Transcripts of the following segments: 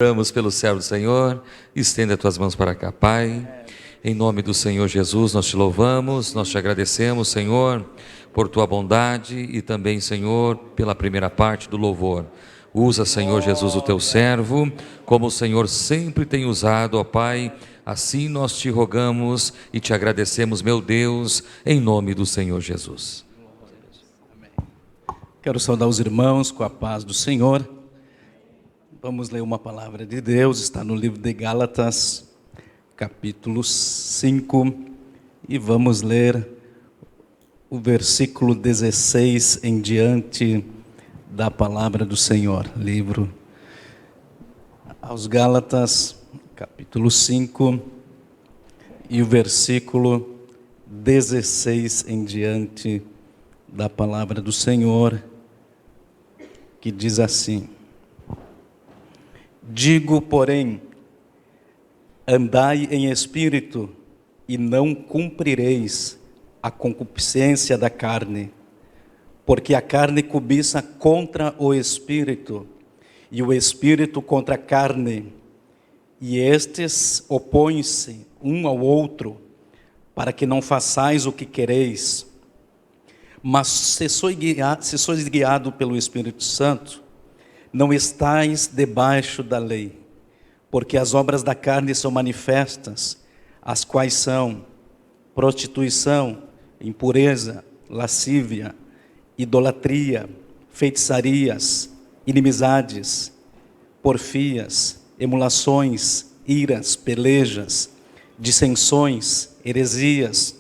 Oramos pelo servo do Senhor, estenda as tuas mãos para cá, Pai. Em nome do Senhor Jesus, nós te louvamos, nós te agradecemos, Senhor, por tua bondade e também, Senhor, pela primeira parte do louvor. Usa, Senhor Jesus, o teu servo, como o Senhor sempre tem usado, ó Pai. Assim nós te rogamos e te agradecemos, meu Deus, em nome do Senhor Jesus. Quero saudar os irmãos com a paz do Senhor. Vamos ler uma palavra de Deus, está no livro de Gálatas, capítulo 5, e vamos ler o versículo 16 em diante da palavra do Senhor. Livro aos Gálatas, capítulo 5, e o versículo 16 em diante da palavra do Senhor, que diz assim: Digo, porém, andai em espírito, e não cumprireis a concupiscência da carne, porque a carne cobiça contra o espírito, e o espírito contra a carne, e estes opõem-se um ao outro, para que não façais o que quereis. Mas se sois guiado pelo Espírito Santo, não estais debaixo da lei, porque as obras da carne são manifestas, as quais são prostituição, impureza, lascívia, idolatria, feitiçarias, inimizades, porfias, emulações, iras, pelejas, dissensões, heresias,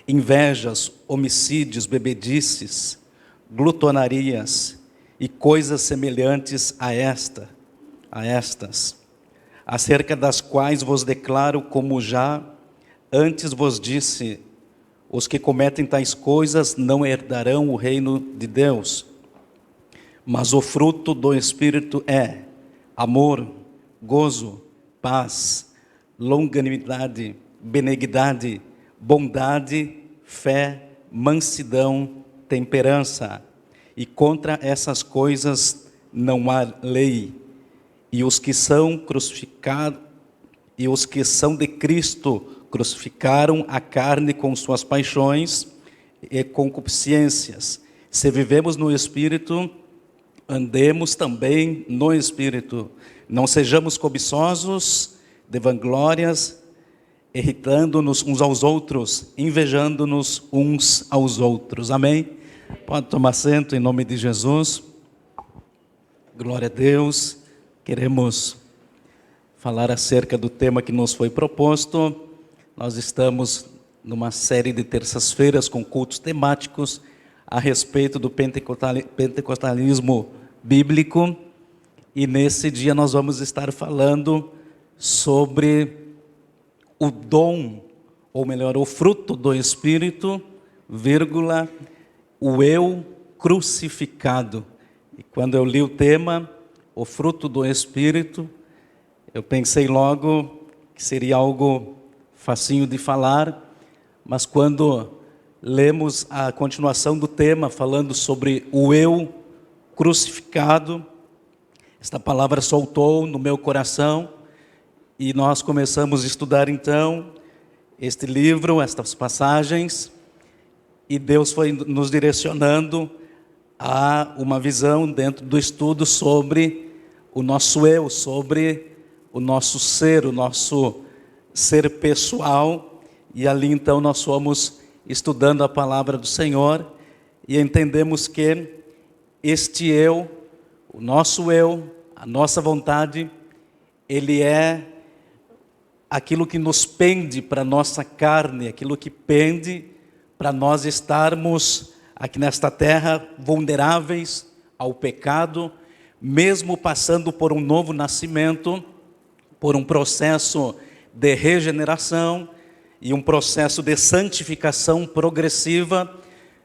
invejas, homicídios, bebedices, glutonarias e coisas semelhantes a estas, acerca das quais vos declaro, como já antes vos disse, os que cometem tais coisas não herdarão o reino de Deus. Mas o fruto do Espírito é amor, gozo, paz, longanimidade, benignidade, bondade, fé, mansidão, temperança. E contra essas coisas não há lei. E os que são crucificados, e os que são de Cristo crucificaram a carne com suas paixões e concupiscências. Se vivemos no Espírito, andemos também no Espírito. Não sejamos cobiçosos de vanglórias, irritando-nos uns aos outros, invejando-nos uns aos outros. Amém? Pode tomar assento em nome de Jesus. Glória a Deus. Queremos falar acerca do tema que nos foi proposto. Nós estamos numa série de terças-feiras com cultos temáticos a respeito do pentecostalismo bíblico. E nesse dia nós vamos estar falando sobre o dom, ou melhor, o fruto do Espírito, vírgula, o eu crucificado. E quando eu li o tema, o fruto do Espírito, eu pensei logo que seria algo facinho de falar, mas quando lemos a continuação do tema, falando sobre o eu crucificado, esta palavra soltou no meu coração, e nós começamos a estudar então este livro, estas passagens, e Deus foi nos direcionando a uma visão dentro do estudo sobre o nosso eu, sobre o nosso ser pessoal. E ali então nós fomos estudando a palavra do Senhor e entendemos que este eu, o nosso eu, a nossa vontade, ele é aquilo que nos pende para a nossa carne, aquilo que pende para nós estarmos aqui nesta terra vulneráveis ao pecado, mesmo passando por um novo nascimento, por um processo de regeneração e um processo de santificação progressiva.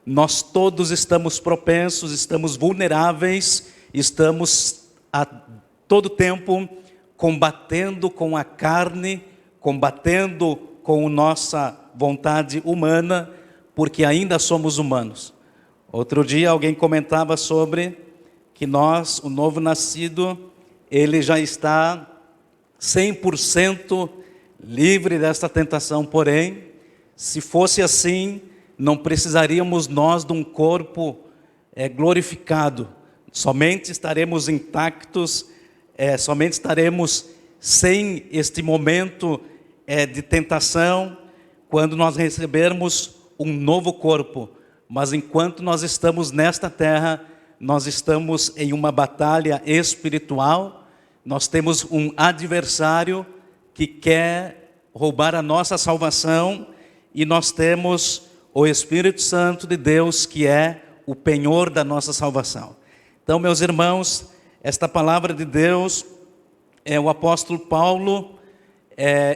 Nós todos estamos propensos, estamos vulneráveis, estamos a todo tempo combatendo com a carne, combatendo com a nossa vontade humana, porque ainda somos humanos. Outro dia alguém comentava sobre que nós, o novo nascido, ele já está 100% livre desta tentação. Porém, se fosse assim, não precisaríamos nós de um corpo glorificado. Somente estaremos intactos, somente estaremos sem este momento de tentação quando nós recebermos um novo corpo. Mas enquanto nós estamos nesta terra, nós estamos em uma batalha espiritual, nós temos um adversário que quer roubar a nossa salvação, e nós temos o Espírito Santo de Deus, que é o penhor da nossa salvação. Então, meus irmãos, esta palavra de Deus é o apóstolo Paulo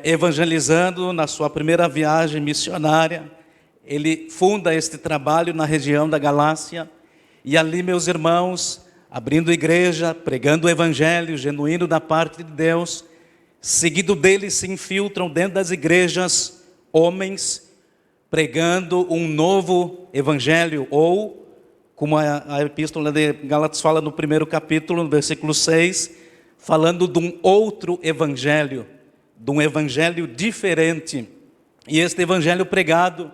evangelizando na sua primeira viagem missionária. Ele funda este trabalho na região da Galácia, e ali, meus irmãos, abrindo igreja, pregando o evangelho genuíno da parte de Deus. Seguido dele se infiltram dentro das igrejas homens pregando um novo evangelho, ou, como a epístola de Gálatas fala no primeiro capítulo, no versículo 6, falando de um outro evangelho, de um evangelho diferente. E este evangelho pregado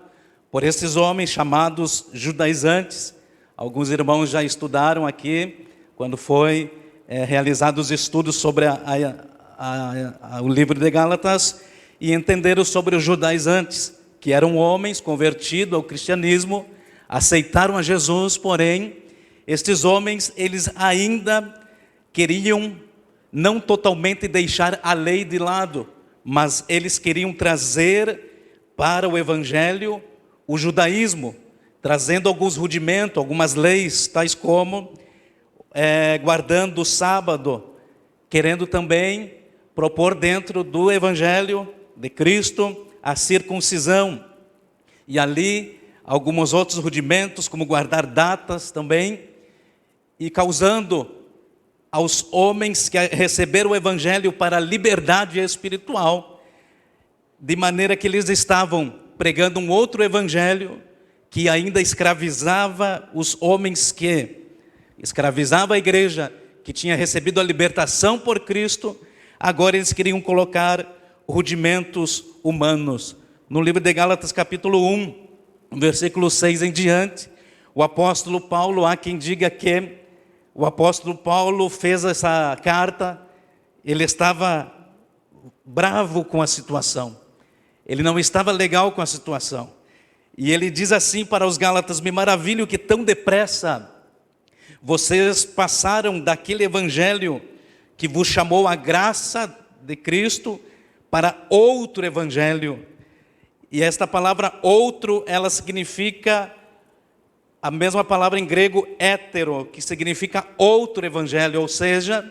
por esses homens chamados judaizantes, alguns irmãos já estudaram aqui, quando foi realizados os estudos sobre o livro de Gálatas, e entenderam sobre os judaizantes, que eram homens convertidos ao cristianismo, aceitaram a Jesus. Porém, estes homens, eles ainda queriam não totalmente deixar a lei de lado, mas eles queriam trazer para o evangelho o judaísmo, trazendo alguns rudimentos, algumas leis, tais como guardando o sábado, querendo também propor dentro do evangelho de Cristo a circuncisão, e ali alguns outros rudimentos, como guardar datas também, e causando aos homens que receberam o evangelho para a liberdade espiritual, de maneira que eles estavam pregando um outro evangelho que ainda escravizava os homens, que escravizava a igreja que tinha recebido a libertação por Cristo. Agora eles queriam colocar rudimentos humanos. No livro de Gálatas capítulo 1, versículo 6 em diante, o apóstolo Paulo, há quem diga que o apóstolo Paulo fez essa carta, ele estava bravo com a situação, ele não estava legal com a situação, e ele diz assim para os Gálatas: me maravilho que tão depressa vocês passaram daquele evangelho que vos chamou a graça de Cristo para outro evangelho. E esta palavra outro, ela significa a mesma palavra em grego hétero, que significa outro evangelho. Ou seja,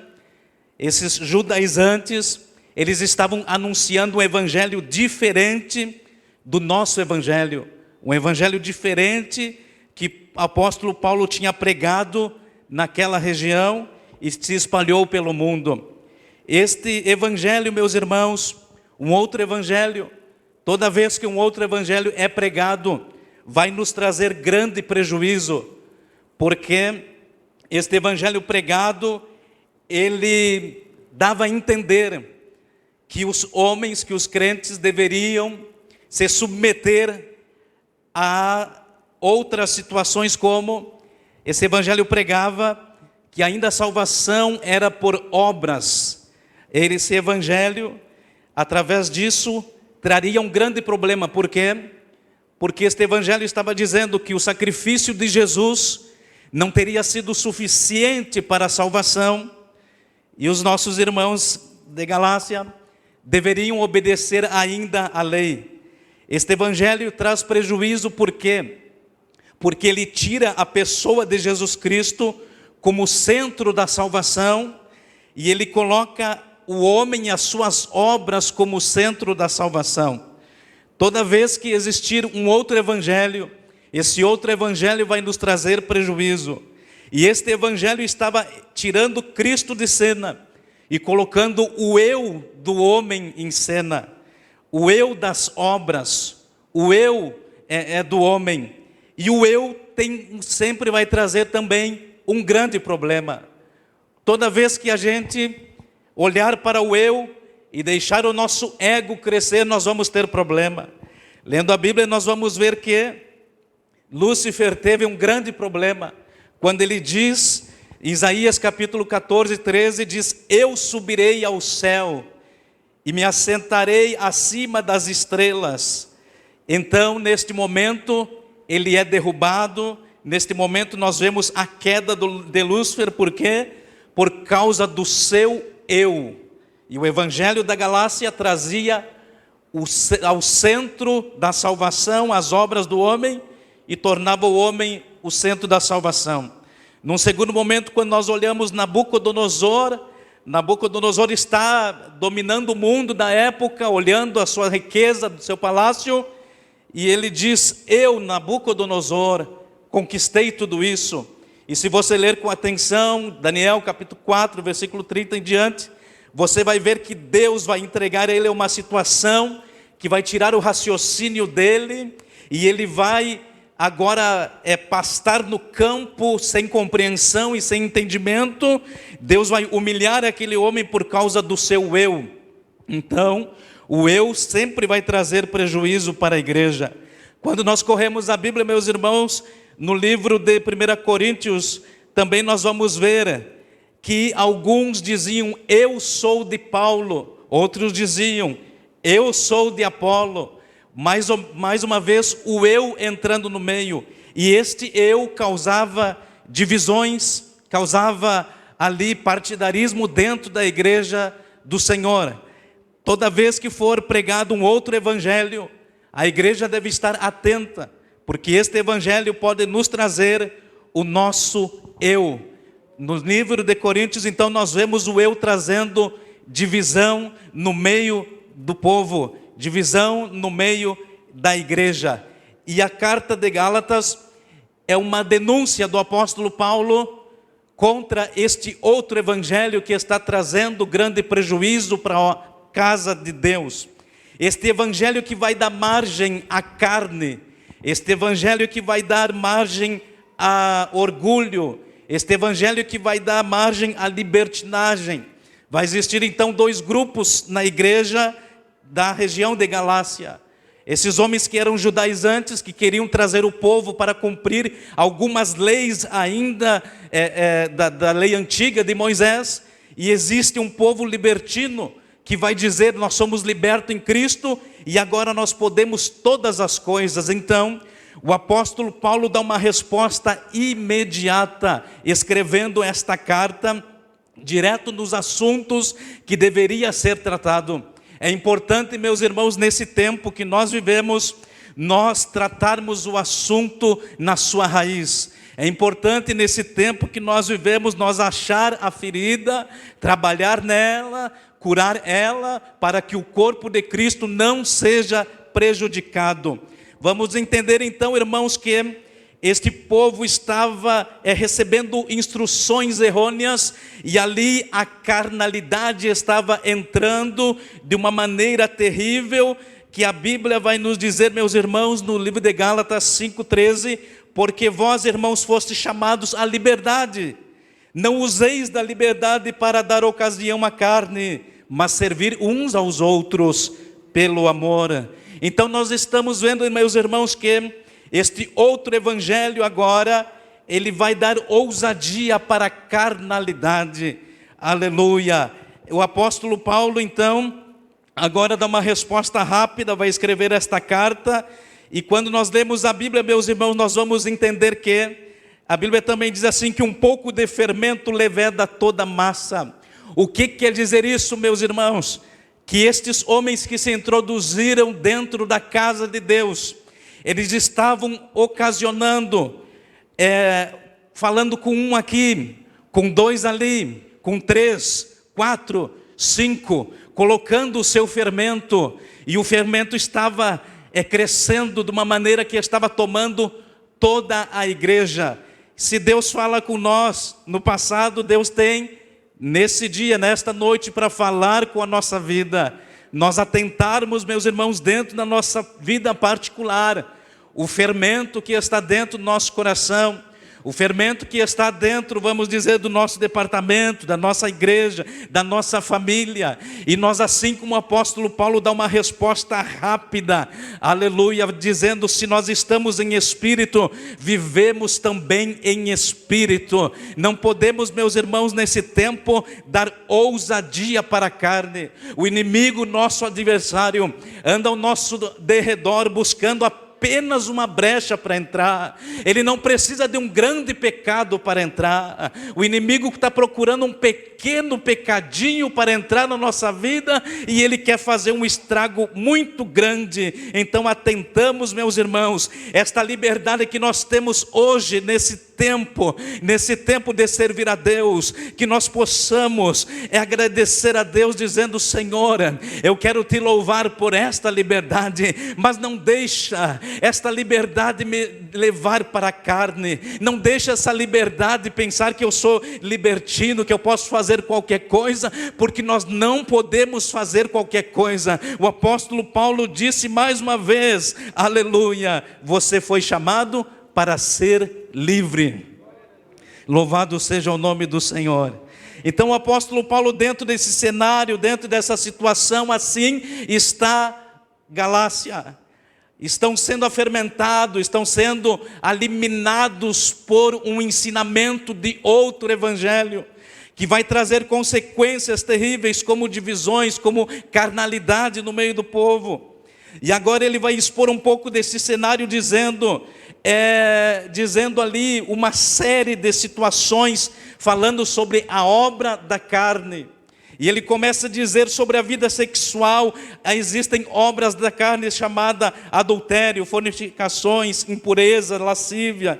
esses judaizantes, eles estavam anunciando um evangelho diferente do nosso evangelho, um evangelho diferente que o apóstolo Paulo tinha pregado naquela região e se espalhou pelo mundo. Este evangelho, meus irmãos, um outro evangelho, toda vez que um outro evangelho é pregado, vai nos trazer grande prejuízo, porque este evangelho pregado, ele dava a entender que os homens, que os crentes deveriam se submeter a outras situações, como esse evangelho pregava que ainda a salvação era por obras. Esse evangelho, através disso, traria um grande problema. Por quê? Porque este evangelho estava dizendo que o sacrifício de Jesus não teria sido suficiente para a salvação, e os nossos irmãos de Galácia deveriam obedecer ainda à lei. Este evangelho traz prejuízo. Por quê? Porque ele tira a pessoa de Jesus Cristo como centro da salvação, e ele coloca o homem e as suas obras como centro da salvação. Toda vez que existir um outro evangelho, esse outro evangelho vai nos trazer prejuízo. E este evangelho estava tirando Cristo de cena e colocando o eu do homem em cena, o eu das obras, o eu é do homem. E o eu sempre vai trazer também um grande problema. Toda vez que a gente olhar para o eu e deixar o nosso ego crescer, nós vamos ter problema. Lendo a Bíblia, nós vamos ver que Lúcifer teve um grande problema, quando ele diz, Isaías capítulo 14, 13, diz: eu subirei ao céu e me assentarei acima das estrelas. Então, neste momento, ele é derrubado. Neste momento nós vemos a queda de Lúcifer, por quê? Por causa do seu eu. E o Evangelho da Galácia trazia ao centro da salvação as obras do homem e tornava o homem o centro da salvação. Num segundo momento, quando nós olhamos Nabucodonosor está dominando o mundo da época, olhando a sua riqueza do seu palácio, e ele diz: eu, Nabucodonosor, conquistei tudo isso. E se você ler com atenção, Daniel capítulo 4, versículo 30 em diante, você vai ver que Deus vai entregar a ele uma situação que vai tirar o raciocínio dele, e ele vai agora pastar no campo sem compreensão e sem entendimento. Deus vai humilhar aquele homem por causa do seu eu. Então, o eu sempre vai trazer prejuízo para a igreja. Quando nós corremos a Bíblia, meus irmãos, no livro de 1 Coríntios, também nós vamos ver que alguns diziam: eu sou de Paulo, outros diziam: eu sou de Apolo. Mais uma vez o eu entrando no meio, e este eu causava divisões, causava ali partidarismo dentro da igreja do Senhor. Toda vez que for pregado um outro evangelho, a igreja deve estar atenta, porque este evangelho pode nos trazer o nosso eu. No livro de Coríntios, então, nós vemos o eu trazendo divisão no meio do povo, divisão no meio da igreja. E a carta de Gálatas é uma denúncia do apóstolo Paulo contra este outro evangelho que está trazendo grande prejuízo para a casa de Deus. Este evangelho que vai dar margem à carne, este evangelho que vai dar margem a orgulho, este evangelho que vai dar margem à libertinagem. Vai existir então dois grupos na igreja da região de Galácia. Esses homens que eram judaizantes, que queriam trazer o povo para cumprir algumas leis ainda da lei antiga de Moisés. E existe um povo libertino que vai dizer: nós somos libertos em Cristo e agora nós podemos todas as coisas. Então, o apóstolo Paulo dá uma resposta imediata, escrevendo esta carta direto nos assuntos que deveria ser tratado. É importante, meus irmãos, nesse tempo que nós vivemos, nós tratarmos o assunto na sua raiz. É importante nesse tempo que nós vivemos, nós achar a ferida, trabalhar nela, curar ela, para que o corpo de Cristo não seja prejudicado. Vamos entender então, irmãos, que este povo estava recebendo instruções errôneas, e ali a carnalidade estava entrando de uma maneira terrível, que a Bíblia vai nos dizer, meus irmãos, no livro de Gálatas 5,13, porque vós, irmãos, fostes chamados à liberdade, não useis da liberdade para dar ocasião à carne, mas servir uns aos outros pelo amor. Então nós estamos vendo, meus irmãos, que este outro evangelho agora, ele vai dar ousadia para a carnalidade. Aleluia. O apóstolo Paulo, então, agora dá uma resposta rápida, vai escrever esta carta. E quando nós lemos a Bíblia, meus irmãos, nós vamos entender que a Bíblia também diz assim, que um pouco de fermento leveda toda a massa. O que quer dizer isso, meus irmãos? Que estes homens que se introduziram dentro da casa de Deus, eles estavam ocasionando, falando com um aqui, com dois ali, com 3, 4, 5, colocando o seu fermento, e o fermento estava crescendo de uma maneira que estava tomando toda a igreja. Se Deus fala com nós no passado, Deus tem nesse dia, nesta noite, para falar com a nossa vida. Nós atentarmos, meus irmãos, dentro da nossa vida particular, o fermento que está dentro do nosso coração, O fermento que está dentro, vamos dizer, do nosso departamento, da nossa igreja, da nossa família. E nós, assim como o apóstolo Paulo dá uma resposta rápida, aleluia, dizendo: se nós estamos em espírito, vivemos também em espírito. Não podemos, meus irmãos, nesse tempo, dar ousadia para a carne. O inimigo, nosso adversário, anda ao nosso derredor buscando apenas uma brecha para entrar. Ele não precisa de um grande pecado para entrar. O inimigo está procurando um pequeno pecadinho para entrar na nossa vida, e ele quer fazer um estrago muito grande. Então atentamos, meus irmãos, esta liberdade que nós temos hoje nesse tempo de servir a Deus, que nós possamos agradecer a Deus dizendo: Senhor, eu quero te louvar por esta liberdade, mas não deixa esta liberdade me levar para a carne, não deixa essa liberdade pensar que eu sou libertino, que eu posso fazer qualquer coisa, porque nós não podemos fazer qualquer coisa. O apóstolo Paulo disse mais uma vez, aleluia: você foi chamado para ser livre. Louvado seja o nome do Senhor. Então o apóstolo Paulo, dentro desse cenário, dentro dessa situação, assim está Galácia. Estão sendo afermentados, estão sendo eliminados por um ensinamento de outro evangelho, que vai trazer consequências terríveis, como divisões, como carnalidade no meio do povo. E agora ele vai expor um pouco desse cenário, dizendo ali uma série de situações, falando sobre a obra da carne. E ele começa a dizer sobre a vida sexual. Existem obras da carne chamada adultério, fornicações, impureza, lascívia.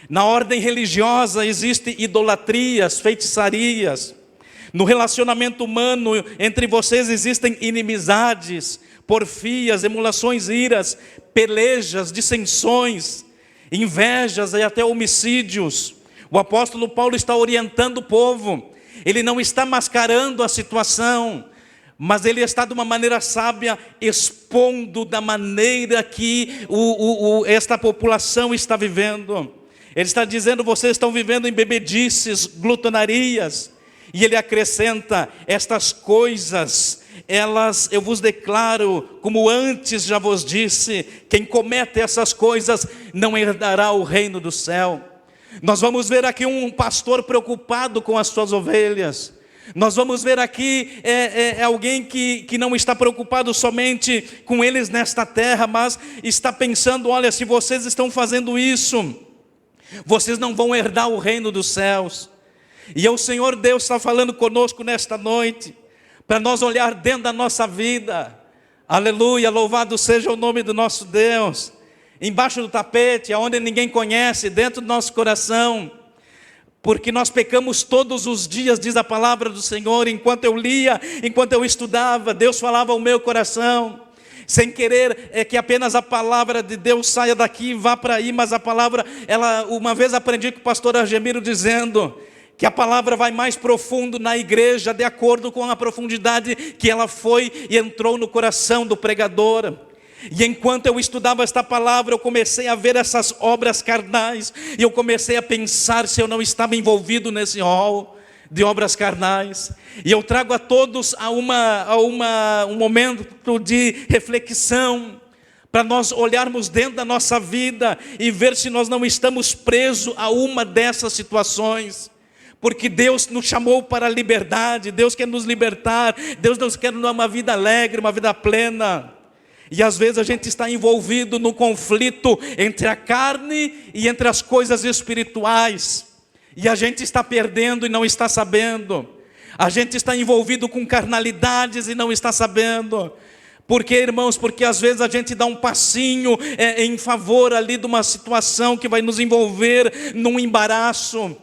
Na ordem religiosa existem idolatrias, feitiçarias. No relacionamento humano entre vocês existem inimizades, porfias, emulações, iras, pelejas, dissensões, invejas e até homicídios. O apóstolo Paulo está orientando o povo. Ele não está mascarando a situação, mas ele está de uma maneira sábia expondo da maneira que esta população está vivendo. Ele está dizendo: vocês estão vivendo em bebedices, glutonarias. E ele acrescenta: estas coisas, eu vos declaro, como antes já vos disse, quem comete essas coisas não herdará o reino do céu. Nós vamos ver aqui um pastor preocupado com as suas ovelhas. Nós vamos ver aqui alguém que não está preocupado somente com eles nesta terra, mas está pensando: olha, se vocês estão fazendo isso, vocês não vão herdar o reino dos céus. E o Senhor Deus está falando conosco nesta noite, para nós olhar dentro da nossa vida. Aleluia, louvado seja o nome do nosso Deus. Embaixo do tapete, aonde ninguém conhece, dentro do nosso coração, porque nós pecamos todos os dias, diz a palavra do Senhor. Enquanto eu lia, enquanto eu estudava, Deus falava ao meu coração, sem querer que apenas a palavra de Deus saia daqui e vá para aí, mas a palavra, uma vez aprendi com o pastor Argemiro dizendo que a palavra vai mais profundo na igreja, de acordo com a profundidade que ela foi e entrou no coração do pregador. E enquanto eu estudava esta palavra, eu comecei a ver essas obras carnais, e eu comecei a pensar se eu não estava envolvido nesse rol de obras carnais. E eu trago a todos um momento de reflexão, para nós olharmos dentro da nossa vida e ver se nós não estamos presos a uma dessas situações. Porque Deus nos chamou para a liberdade, Deus quer nos libertar, Deus nos quer dar uma vida alegre, uma vida plena. E às vezes a gente está envolvido no conflito entre a carne e entre as coisas espirituais. E a gente está perdendo e não está sabendo. A gente está envolvido com carnalidades e não está sabendo. Por quê, irmãos? Porque às vezes a gente dá um passinho em favor ali de uma situação que vai nos envolver num embaraço.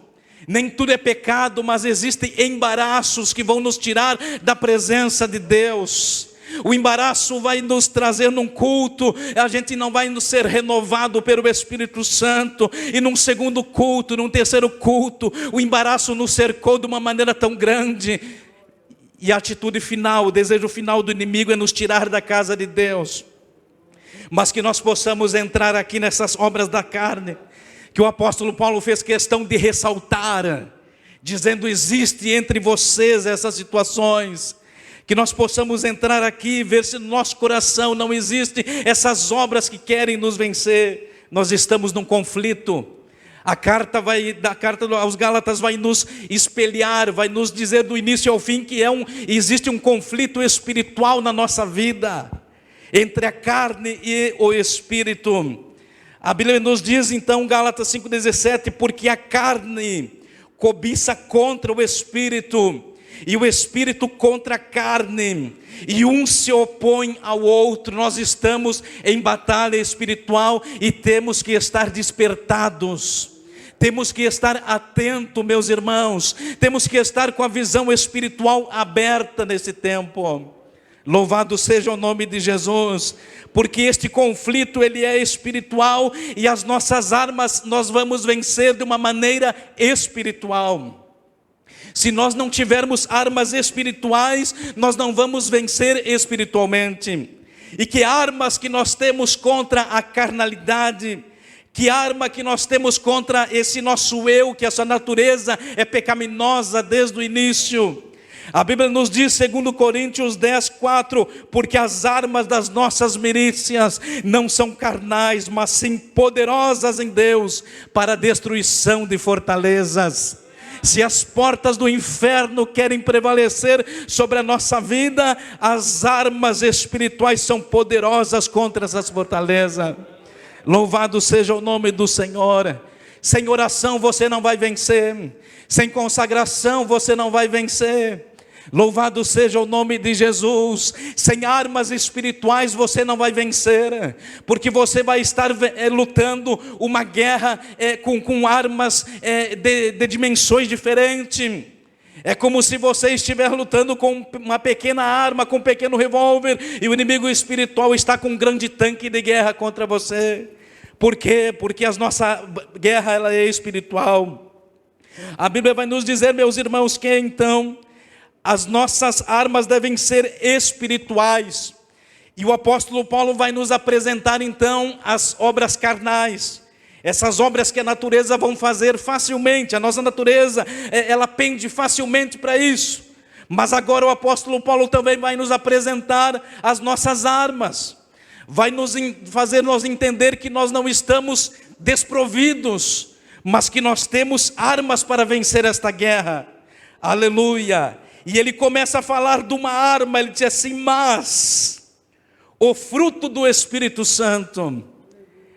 Nem tudo é pecado, mas existem embaraços que vão nos tirar da presença de Deus. O embaraço vai nos trazer num culto, a gente não vai nos ser renovado pelo Espírito Santo, e num segundo culto, num terceiro culto, o embaraço nos cercou de uma maneira tão grande, e a atitude final, o desejo final do inimigo é nos tirar da casa de Deus. Mas que nós possamos entrar aqui nessas obras da carne, que o apóstolo Paulo fez questão de ressaltar, dizendo: existe entre vocês essas situações, que nós possamos entrar aqui e ver se no nosso coração não existe essas obras que querem nos vencer. Nós estamos num conflito. A carta aos Gálatas vai nos espelhar, vai nos dizer do início ao fim que existe um conflito espiritual na nossa vida, entre a carne e o espírito. A Bíblia nos diz então, Gálatas 5,17, porque a carne cobiça contra o espírito, e o espírito contra a carne, e um se opõe ao outro. Nós estamos em batalha espiritual e temos que estar despertados, temos que estar atentos, meus irmãos, temos que estar com a visão espiritual aberta nesse tempo. Louvado seja o nome de Jesus, porque este conflito ele é espiritual, e as nossas armas nós vamos vencer de uma maneira espiritual. Se nós não tivermos armas espirituais, nós não vamos vencer espiritualmente. E que armas que nós temos contra a carnalidade, que arma que nós temos contra esse nosso eu, que essa natureza é pecaminosa desde o início. A Bíblia nos diz, 2 Coríntios 10:4, porque as armas das nossas milícias não são carnais, mas sim poderosas em Deus para a destruição de fortalezas. Se as portas do inferno querem prevalecer sobre a nossa vida, as armas espirituais são poderosas contra essas fortalezas. Louvado seja o nome do Senhor. Sem oração você não vai vencer, sem consagração você não vai vencer. Louvado seja o nome de Jesus. Sem armas espirituais você não vai vencer, porque você vai estar lutando uma guerra com armas de dimensões diferentes. É como se você estiver lutando com uma pequena arma, com um pequeno revólver, e o inimigo espiritual está com um grande tanque de guerra contra você. Por quê? Porque a nossa guerra ela é espiritual. A Bíblia vai nos dizer, meus irmãos, que então as nossas armas devem ser espirituais. E o apóstolo Paulo vai nos apresentar então as obras carnais. Essas obras que a natureza vão fazer facilmente. A nossa natureza, ela pende facilmente para isso. Mas agora o apóstolo Paulo também vai nos apresentar as nossas armas. Vai nos fazer nós entender que nós não estamos desprovidos, mas que nós temos armas para vencer esta guerra. Aleluia! E ele começa a falar de uma arma, ele diz assim: mas o fruto do Espírito Santo,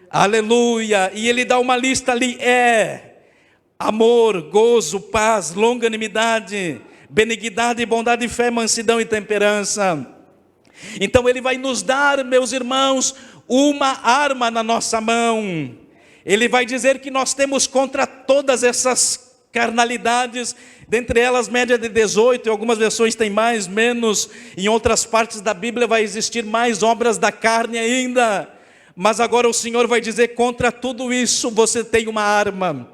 aleluia, e ele dá uma lista ali, amor, gozo, paz, longanimidade, benignidade, bondade, fé, mansidão e temperança. Então ele vai nos dar, meus irmãos, uma arma na nossa mão. Ele vai dizer que nós temos contra todas essas carnalidades, dentre elas média de 18, em algumas versões tem mais, menos, em outras partes da Bíblia vai existir mais obras da carne ainda. Mas agora o Senhor vai dizer, contra tudo isso você tem uma arma.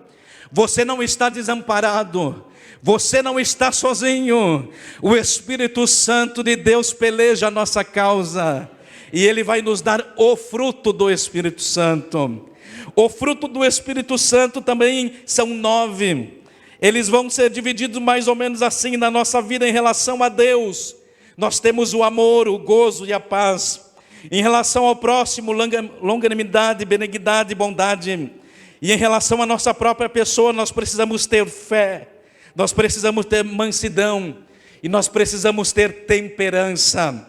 Você não está desamparado, você não está sozinho. O Espírito Santo de Deus peleja a nossa causa, e Ele vai nos dar o fruto do Espírito Santo. O fruto do Espírito Santo também são 9. Eles vão ser divididos mais ou menos assim na nossa vida em relação a Deus. Nós temos o amor, o gozo e a paz. Em relação ao próximo, longanimidade, benignidade e bondade. E em relação à nossa própria pessoa, nós precisamos ter fé, nós precisamos ter mansidão e nós precisamos ter temperança.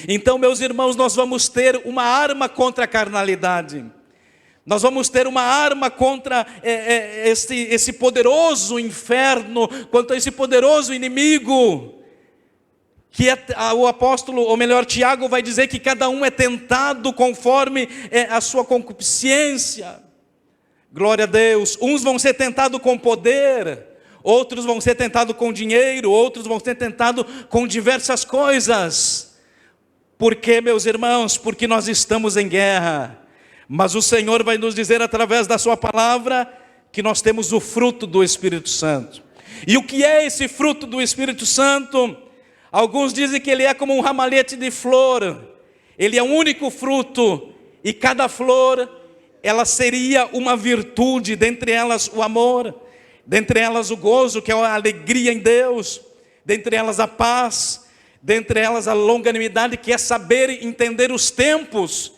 Então, meus irmãos, nós vamos ter uma arma contra a carnalidade. Nós vamos ter uma arma contra esse poderoso inferno, contra esse poderoso inimigo, que o apóstolo, ou melhor, Tiago vai dizer que cada um é tentado conforme a sua concupiscência. Glória a Deus. Uns vão ser tentados com poder, outros vão ser tentados com dinheiro, outros vão ser tentados com diversas coisas. Por quê, meus irmãos? Porque nós estamos em guerra. Mas o Senhor vai nos dizer através da sua palavra que nós temos o fruto do Espírito Santo. E o que é esse fruto do Espírito Santo? Alguns dizem que ele é como um ramalhete de flor. Ele é um único fruto, e cada flor ela seria uma virtude, dentre elas o amor, dentre elas o gozo, que é a alegria em Deus, dentre elas a paz, dentre elas a longanimidade, que é saber entender os tempos,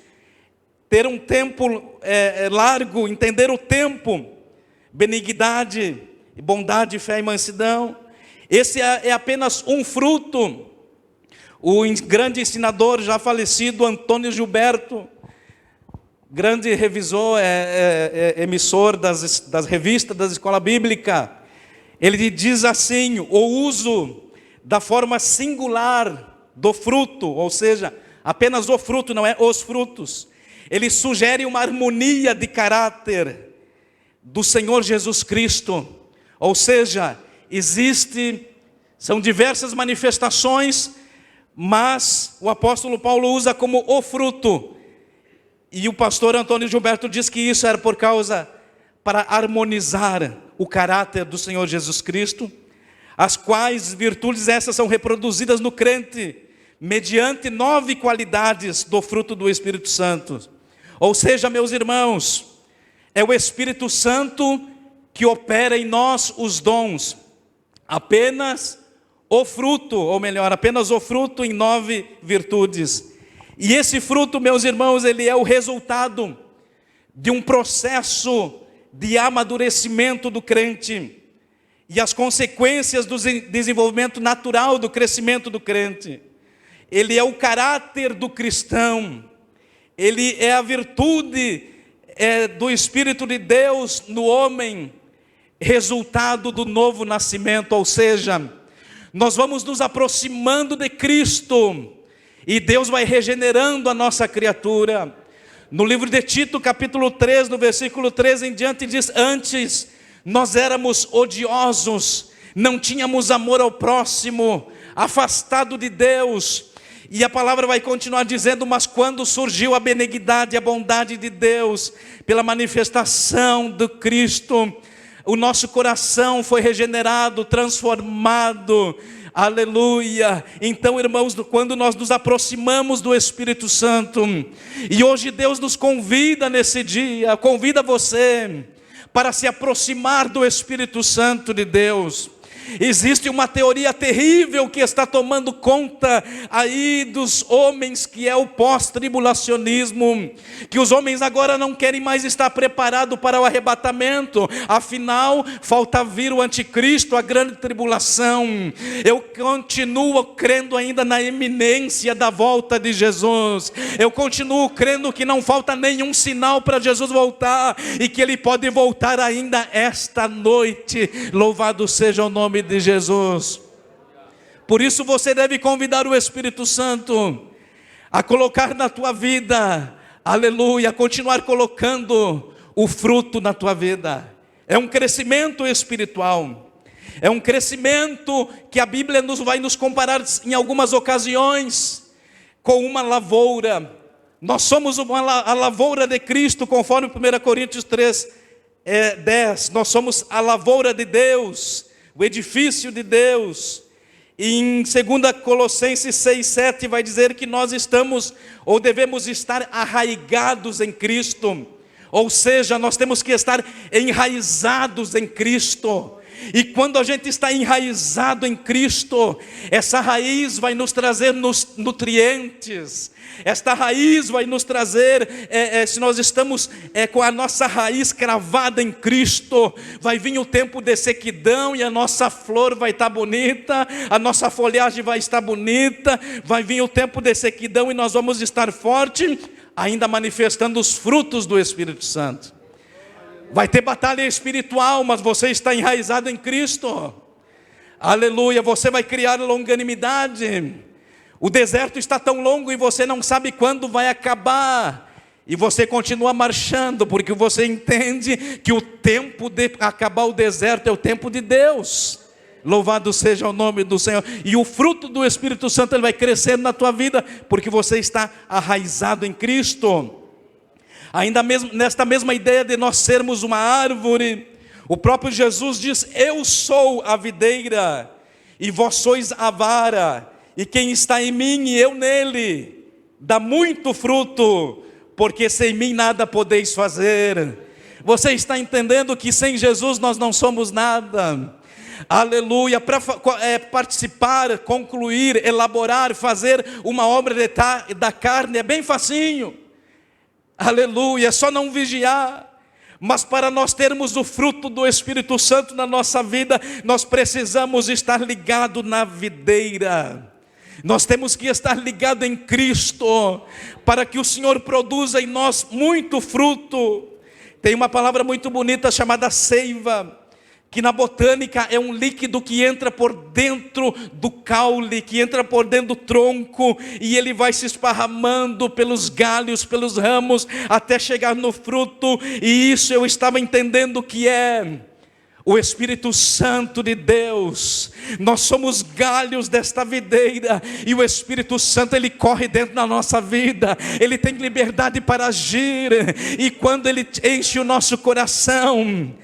ter um tempo largo, entender o tempo, benignidade, bondade, fé e mansidão. Esse é apenas um fruto. O grande ensinador já falecido, Antônio Gilberto, grande revisor, emissor das revistas da Escola Bíblica, ele diz assim: o uso da forma singular do fruto, ou seja, apenas o fruto, não é os frutos, ele sugere uma harmonia de caráter do Senhor Jesus Cristo, ou seja, são diversas manifestações, mas o apóstolo Paulo usa como o fruto, e o pastor Antônio Gilberto diz que isso era para harmonizar o caráter do Senhor Jesus Cristo, as quais virtudes essas são reproduzidas no crente, mediante 9 qualidades do fruto do Espírito Santo. Ou seja, meus irmãos, é o Espírito Santo que opera em nós os dons, apenas o fruto, ou melhor, apenas o fruto em 9 virtudes. E esse fruto, meus irmãos, ele é o resultado de um processo de amadurecimento do crente e as consequências do desenvolvimento natural do crescimento do crente. Ele é o caráter do cristão, ele é a virtude do Espírito de Deus no homem, resultado do novo nascimento, ou seja, nós vamos nos aproximando de Cristo e Deus vai regenerando a nossa criatura. No livro de Tito, capítulo 3, no versículo 13 em diante, diz: antes nós éramos odiosos, não tínhamos amor ao próximo, afastado de Deus. E a palavra vai continuar dizendo: mas quando surgiu a benignidade e a bondade de Deus, pela manifestação do Cristo, o nosso coração foi regenerado, transformado. Aleluia. Então, irmãos, quando nós nos aproximamos do Espírito Santo, e hoje Deus nos convida nesse dia, convida você para se aproximar do Espírito Santo de Deus. Existe uma teoria terrível que está tomando conta aí dos homens, que é o pós-tribulacionismo, que os homens agora não querem mais estar preparados para o arrebatamento, afinal, falta vir o anticristo, a grande tribulação. Eu continuo crendo ainda na iminência da volta de Jesus, eu continuo crendo que não falta nenhum sinal para Jesus voltar, e que Ele pode voltar ainda esta noite. Louvado seja o nome de Jesus. Por isso você deve convidar o Espírito Santo a colocar na tua vida, aleluia, a continuar colocando o fruto na tua vida. É um crescimento espiritual, é um crescimento que a Bíblia vai nos comparar em algumas ocasiões com uma lavoura. Nós somos a lavoura de Cristo, conforme 1 Coríntios 3:10. Nós somos a lavoura de Deus, o edifício de Deus. E em 2 Colossenses 6:7 vai dizer que nós estamos, ou devemos estar, arraigados em Cristo. Ou seja, nós temos que estar enraizados em Cristo. E quando a gente está enraizado em Cristo, essa raiz vai nos trazer nutrientes. Esta raiz vai nos trazer, se nós estamos com a nossa raiz cravada em Cristo, vai vir o tempo de sequidão e a nossa flor vai estar bonita, a nossa folhagem vai estar bonita, vai vir o tempo de sequidão e nós vamos estar fortes, ainda manifestando os frutos do Espírito Santo. Vai ter batalha espiritual, mas você está enraizado em Cristo. Aleluia, você vai criar longanimidade. O deserto está tão longo e você não sabe quando vai acabar. E você continua marchando, porque você entende que o tempo de acabar o deserto é o tempo de Deus. Louvado seja o nome do Senhor. E o fruto do Espírito Santo ele vai crescendo na tua vida, porque você está arraizado em Cristo. Ainda mesmo nesta mesma ideia de nós sermos uma árvore, o próprio Jesus diz: eu sou a videira, e vós sois a vara, e quem está em mim e eu nele, dá muito fruto, porque sem mim nada podeis fazer. Você está entendendo que sem Jesus nós não somos nada? Aleluia. Para participar, concluir, elaborar, fazer uma obra da carne é bem facinho. Aleluia, é só não vigiar. Mas para nós termos o fruto do Espírito Santo na nossa vida, nós precisamos estar ligados na videira. Nós temos que estar ligados em Cristo, para que o Senhor produza em nós muito fruto. Tem uma palavra muito bonita chamada seiva, que na botânica é um líquido que entra por dentro do caule, que entra por dentro do tronco, e ele vai se esparramando pelos galhos, pelos ramos, até chegar no fruto. E isso eu estava entendendo que é o Espírito Santo de Deus. Nós somos galhos desta videira, e o Espírito Santo, ele corre dentro da nossa vida, ele tem liberdade para agir, e quando ele enche o nosso coração,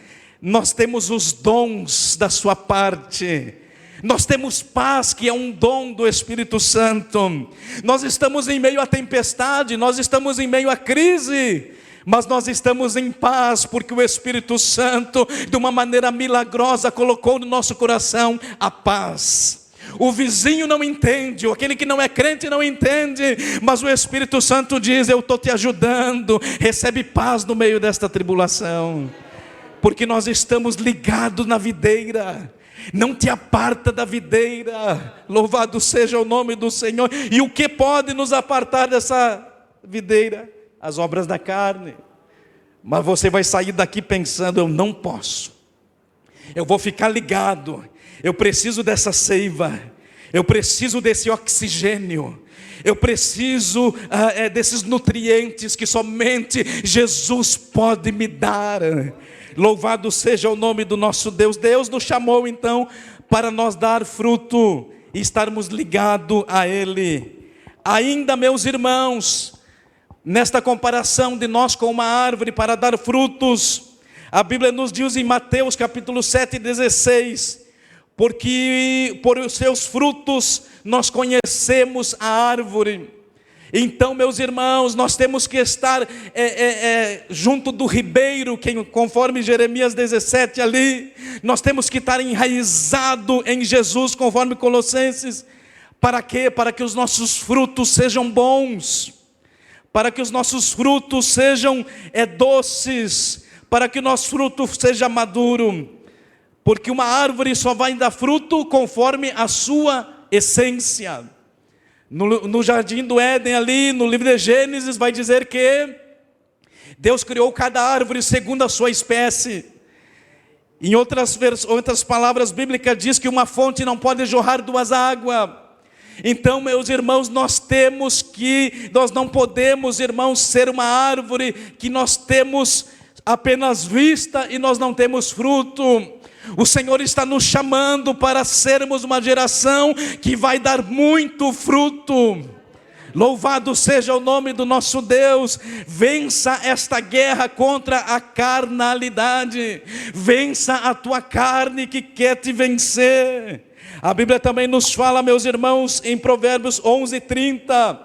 nós temos os dons da sua parte. Nós temos paz, que é um dom do Espírito Santo. Nós estamos em meio à tempestade, nós estamos em meio à crise, mas nós estamos em paz, porque o Espírito Santo, de uma maneira milagrosa, colocou no nosso coração a paz. O vizinho não entende, aquele que não é crente não entende, mas o Espírito Santo diz: eu estou te ajudando, recebe paz no meio desta tribulação, porque nós estamos ligados na videira. Não te aparta da videira. Louvado seja o nome do Senhor. E o que pode nos apartar dessa videira? As obras da carne. Mas você vai sair daqui pensando: eu não posso, eu vou ficar ligado, eu preciso dessa seiva, eu preciso desse oxigênio, eu preciso desses nutrientes que somente Jesus pode me dar. Louvado seja o nome do nosso Deus. Deus nos chamou então para nós dar fruto e estarmos ligados a Ele. Ainda, meus irmãos, nesta comparação de nós com uma árvore para dar frutos, a Bíblia nos diz em Mateus capítulo 7:16, porque por os seus frutos nós conhecemos a árvore. Então, meus irmãos, nós temos que estar junto do ribeiro, conforme Jeremias 17 ali, nós temos que estar enraizado em Jesus, conforme Colossenses. Para quê? Para que os nossos frutos sejam bons, para que os nossos frutos sejam doces, para que o nosso fruto seja maduro, porque uma árvore só vai dar fruto conforme a sua essência. No jardim do Éden ali, no livro de Gênesis, vai dizer que Deus criou cada árvore segundo a sua espécie. Em outras palavras bíblicas diz que uma fonte não pode jorrar duas águas. Então, meus irmãos, nós não podemos, irmãos, ser uma árvore que nós temos apenas vista e nós não temos fruto. O Senhor está nos chamando para sermos uma geração que vai dar muito fruto. Louvado seja o nome do nosso Deus. Vença esta guerra contra a carnalidade. Vença a tua carne que quer te vencer. A Bíblia também nos fala, meus irmãos, em Provérbios 11:30,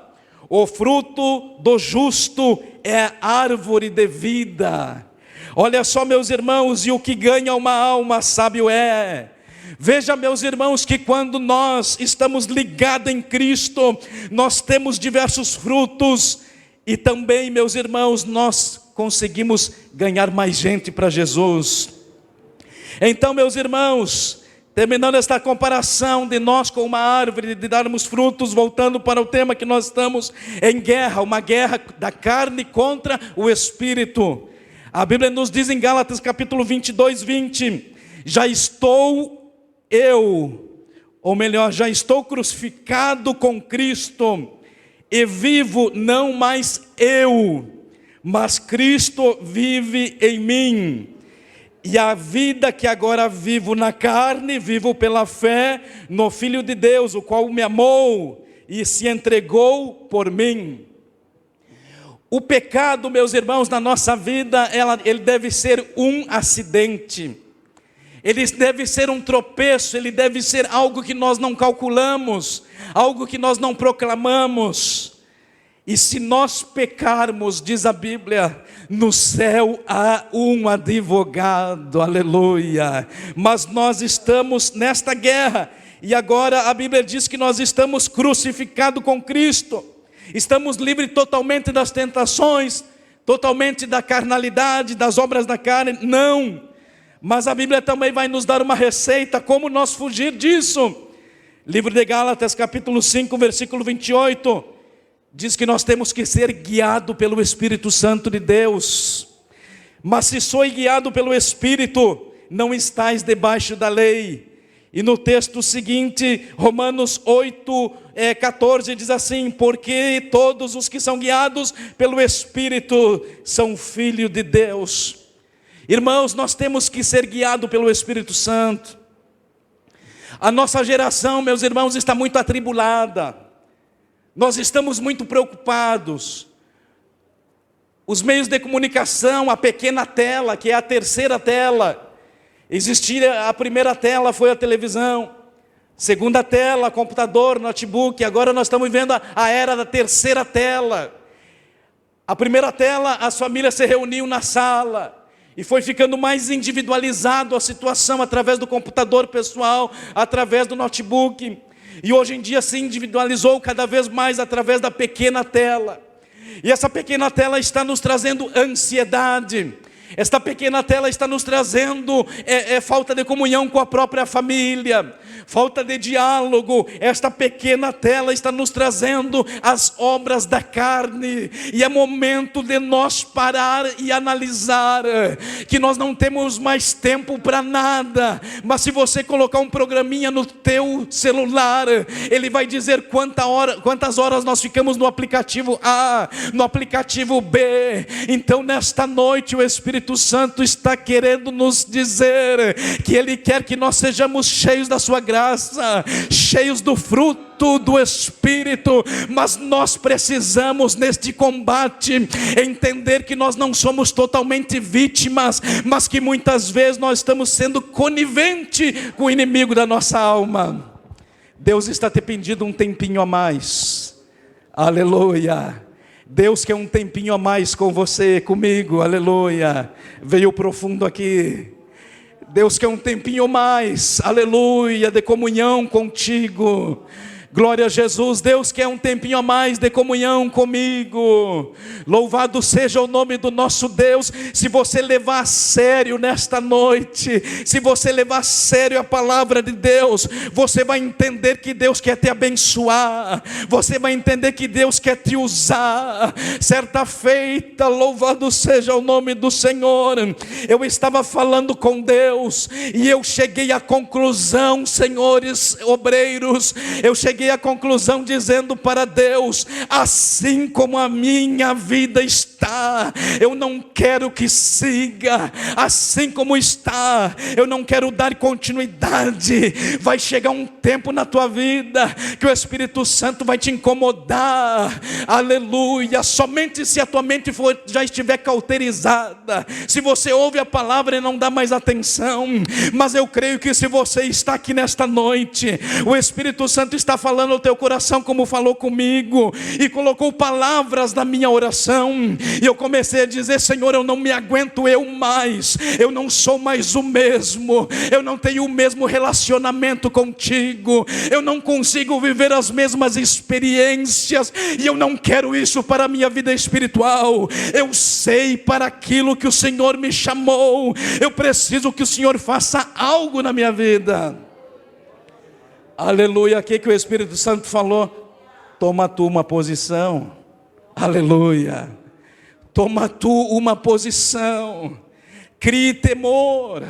o fruto do justo é árvore de vida. Olha só, meus irmãos, e o que ganha uma alma, sábio é. Veja, meus irmãos, que quando nós estamos ligados em Cristo, nós temos diversos frutos, e também, meus irmãos, nós conseguimos ganhar mais gente para Jesus. Então, meus irmãos, terminando esta comparação de nós com uma árvore, de darmos frutos, voltando para o tema que nós estamos em guerra, uma guerra da carne contra o Espírito. A Bíblia nos diz em Gálatas capítulo 22:20, já estou crucificado com Cristo, e vivo não mais eu, mas Cristo vive em mim. E a vida que agora vivo na carne, vivo pela fé no Filho de Deus, o qual me amou e se entregou por mim. O pecado, meus irmãos, na nossa vida, ele deve ser um acidente, ele deve ser um tropeço, ele deve ser algo que nós não calculamos, algo que nós não proclamamos. E se nós pecarmos, diz a Bíblia, no céu há um advogado, aleluia. Mas nós estamos nesta guerra, e agora a Bíblia diz que nós estamos crucificados com Cristo. Estamos livres totalmente das tentações, totalmente da carnalidade, das obras da carne, não. Mas a Bíblia também vai nos dar uma receita, como nós fugir disso. Livro de Gálatas, capítulo 5, versículo 28, diz que nós temos que ser guiados pelo Espírito Santo de Deus. Mas se sois guiado pelo Espírito, não estáis debaixo da lei. E no texto seguinte, Romanos 8, 14, diz assim: porque todos os que são guiados pelo Espírito são filhos de Deus. Irmãos, nós temos que ser guiados pelo Espírito Santo. A nossa geração, meus irmãos, está muito atribulada. Nós estamos muito preocupados. Os meios de comunicação, a pequena tela, que é a terceira tela. Existia a primeira tela, foi a televisão. Segunda tela, computador, notebook. Agora nós estamos vivendo a era da terceira tela. A primeira tela, as famílias se reuniam na sala. E foi ficando mais individualizado a situação através do computador pessoal, através do notebook. E hoje em dia se individualizou cada vez mais através da pequena tela. E essa pequena tela está nos trazendo ansiedade. Esta pequena tela está nos trazendo falta de comunhão com a própria família, falta de diálogo. Esta pequena tela está nos trazendo as obras da carne. E é momento de nós parar e analisar que nós não temos mais tempo para nada. Mas se você colocar um programinha no teu celular, ele vai dizer quantas horas nós ficamos no aplicativo A, no aplicativo B. Então nesta noite o Espírito Santo está querendo nos dizer que Ele quer que nós sejamos cheios da sua graça, cheios do fruto do Espírito. Mas nós precisamos neste combate entender que nós não somos totalmente vítimas, mas que muitas vezes nós estamos sendo conivente com o inimigo da nossa alma. Deus está te pedindo um tempinho a mais, aleluia. Deus quer um tempinho a mais com você, comigo, aleluia. Veio profundo aqui. Deus quer um tempinho a mais, aleluia, de comunhão contigo. Glória a Jesus. Deus quer um tempinho a mais de comunhão comigo. Louvado seja o nome do nosso Deus. Se você levar a sério nesta noite, se você levar a sério a palavra de Deus, você vai entender que Deus quer te abençoar. Você vai entender que Deus quer te usar. Certa feita, louvado seja o nome do Senhor, eu estava falando com Deus e eu cheguei à conclusão, senhores obreiros, eu cheguei à conclusão dizendo para Deus: assim como a minha vida está, eu não quero que siga assim como está, eu não quero dar continuidade. Vai chegar um tempo na tua vida que o Espírito Santo vai te incomodar, aleluia. Somente se a tua mente já estiver cauterizada, se você ouve a palavra e não dá mais atenção. Mas eu creio que se você está aqui nesta noite, o Espírito Santo está falando ao teu coração como falou comigo, e colocou palavras na minha oração, e eu comecei a dizer: Senhor, eu não me aguento eu mais, eu não sou mais o mesmo, eu não tenho o mesmo relacionamento contigo, eu não consigo viver as mesmas experiências, e eu não quero isso para a minha vida espiritual. Eu sei para aquilo que o Senhor me chamou, eu preciso que o Senhor faça algo na minha vida. Aleluia. O que o Espírito Santo falou? Toma tu uma posição. Aleluia. Toma tu uma posição. Crie temor.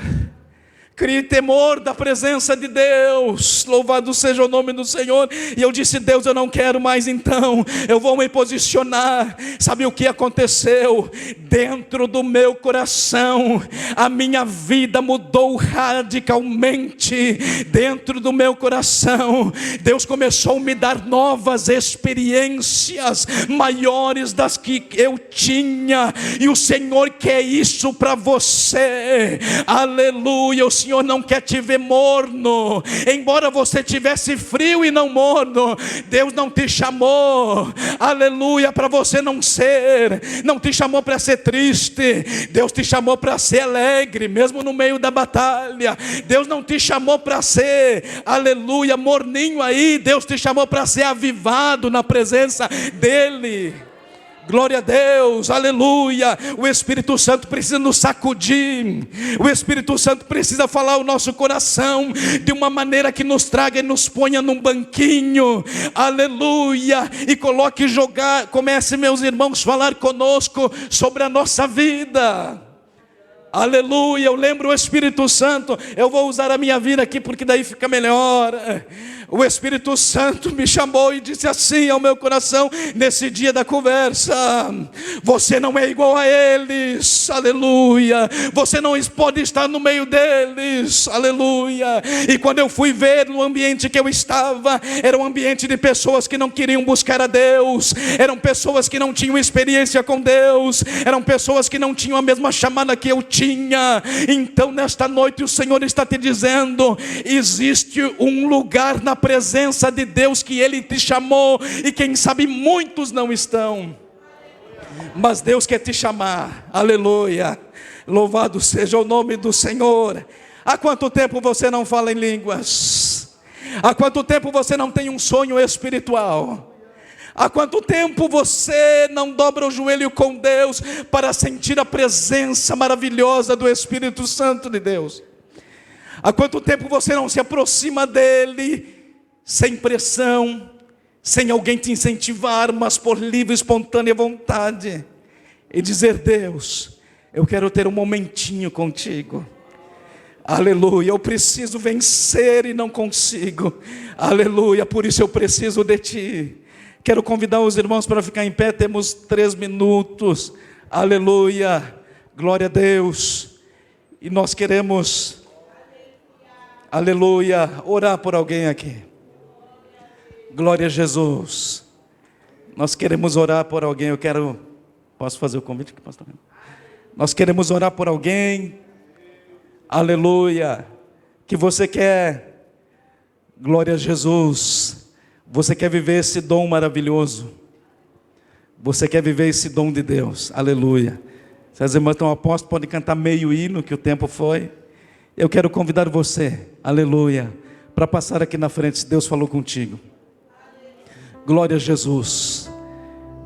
Crie temor da presença de Deus. Louvado seja o nome do Senhor. E eu disse: Deus, eu não quero mais, então eu vou me posicionar. Sabe o que aconteceu? Dentro do meu coração, a minha vida mudou radicalmente. Dentro do meu coração, Deus começou a me dar novas experiências, maiores das que eu tinha. E o Senhor quer isso para você. Aleluia. O Senhor não quer te ver morno. Embora você tivesse frio e não morno, Deus não te chamou, aleluia, para você não te chamou para ser triste. Deus te chamou para ser alegre, mesmo no meio da batalha. Deus não te chamou para ser, aleluia, morninho aí. Deus te chamou para ser avivado na presença dEle. Glória a Deus, aleluia. O Espírito Santo precisa nos sacudir. O Espírito Santo precisa falar ao nosso coração de uma maneira que nos traga e nos ponha num banquinho, aleluia, e comece, meus irmãos, a falar conosco sobre a nossa vida. Aleluia, eu lembro o Espírito Santo. Eu vou usar a minha vida aqui porque daí fica melhor. O Espírito Santo me chamou e disse assim ao meu coração nesse dia da conversa: você não é igual a eles, aleluia. Você não pode estar no meio deles, aleluia. E quando eu fui ver no ambiente que eu estava, era um ambiente de pessoas que não queriam buscar a Deus, eram pessoas que não tinham experiência com Deus, eram pessoas que não tinham a mesma chamada que eu tinha. Então nesta noite o Senhor está te dizendo: existe um lugar na presença de Deus que Ele te chamou, e quem sabe muitos não estão, mas Deus quer te chamar, aleluia. Louvado seja o nome do Senhor. Há quanto tempo você não fala em línguas? Há quanto tempo você não tem um sonho espiritual? Há quanto tempo você não dobra o joelho com Deus para sentir a presença maravilhosa do Espírito Santo de Deus? Há quanto tempo você não se aproxima dEle sem pressão, sem alguém te incentivar, mas por livre e espontânea vontade, e dizer: Deus, eu quero ter um momentinho contigo, aleluia. Eu preciso vencer e não consigo, aleluia, por isso eu preciso de ti. Quero convidar os irmãos para ficar em pé. Temos 3 minutos, aleluia, glória a Deus. E nós queremos, aleluia, orar por alguém aqui. Glória a Jesus. Nós queremos orar por alguém. Posso fazer o convite, pastor? Nós queremos orar por alguém, aleluia, que você quer, glória a Jesus, você quer viver esse dom maravilhoso, você quer viver esse dom de Deus, aleluia. Se as irmãs estão apostas, podem cantar meio hino, que o tempo foi. Eu quero convidar você, aleluia, para passar aqui na frente, se Deus falou contigo. Glória a Jesus.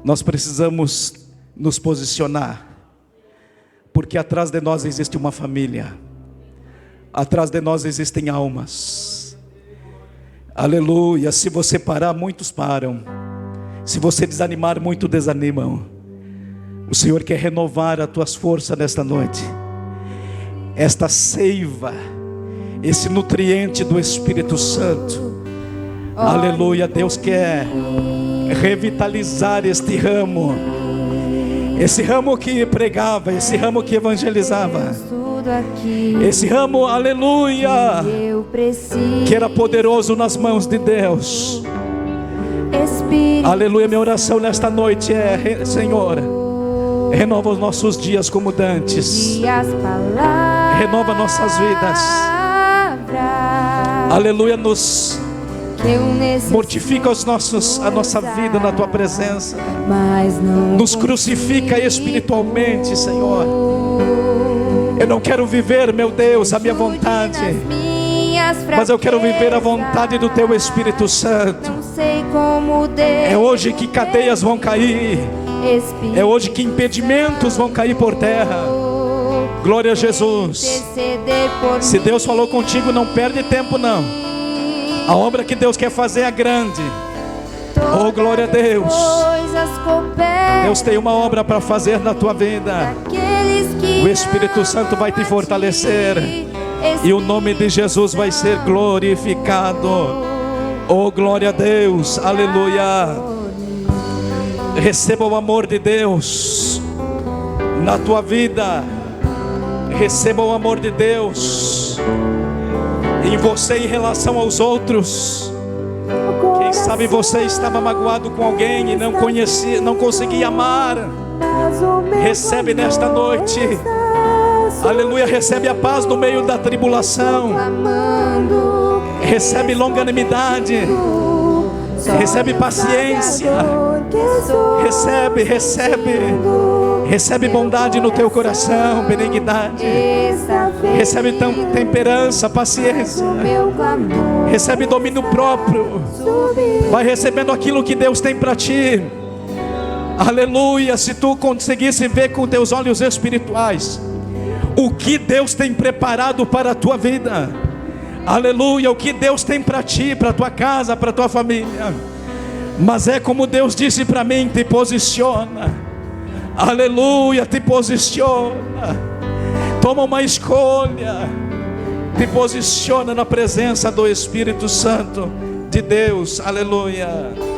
Nós precisamos nos posicionar, porque atrás de nós existe uma família, atrás de nós existem almas, aleluia. Se você parar, muitos param. Se você desanimar, muitos desanimam. O Senhor quer renovar as tuas forças nesta noite. Esta seiva, esse nutriente do Espírito Santo, aleluia. Deus quer revitalizar este ramo, esse ramo que pregava, esse ramo que evangelizava, esse ramo, aleluia, que era poderoso nas mãos de Deus. Aleluia. Minha oração nesta noite é: Senhor, renova os nossos dias como dantes, renova nossas vidas, aleluia. Mortifica a nossa vida na Tua presença, nos crucifica espiritualmente, Senhor. Eu não quero viver, meu Deus, a minha vontade, mas eu quero viver a vontade do Teu Espírito Santo. É hoje que cadeias vão cair, é hoje que impedimentos vão cair por terra. Glória a Jesus. Se Deus falou contigo, não perde tempo não. A obra que Deus quer fazer é grande. Oh, glória a Deus. Deus tem uma obra para fazer na tua vida. O Espírito Santo vai te fortalecer, e o nome de Jesus vai ser glorificado. Oh, glória a Deus, aleluia. Receba o amor de Deus na tua vida. Receba o amor de Deus em você em relação aos outros. Quem sabe você estava magoado com alguém e não conseguia amar. Recebe nesta noite Aleluia, recebe a paz no meio da tribulação. Recebe longanimidade. Recebe paciência. Recebe bondade no teu coração, benignidade. Recebe temperança, paciência. Recebe domínio próprio. Vai recebendo aquilo que Deus tem para ti. Aleluia, se tu conseguisse ver com teus olhos espirituais o que Deus tem preparado para a tua vida. Aleluia, o que Deus tem para ti, para a tua casa, para a tua família. Mas é como Deus disse para mim: te posiciona. Aleluia, te posiciona. Toma uma escolha. Te posiciona na presença do Espírito Santo de Deus. Aleluia.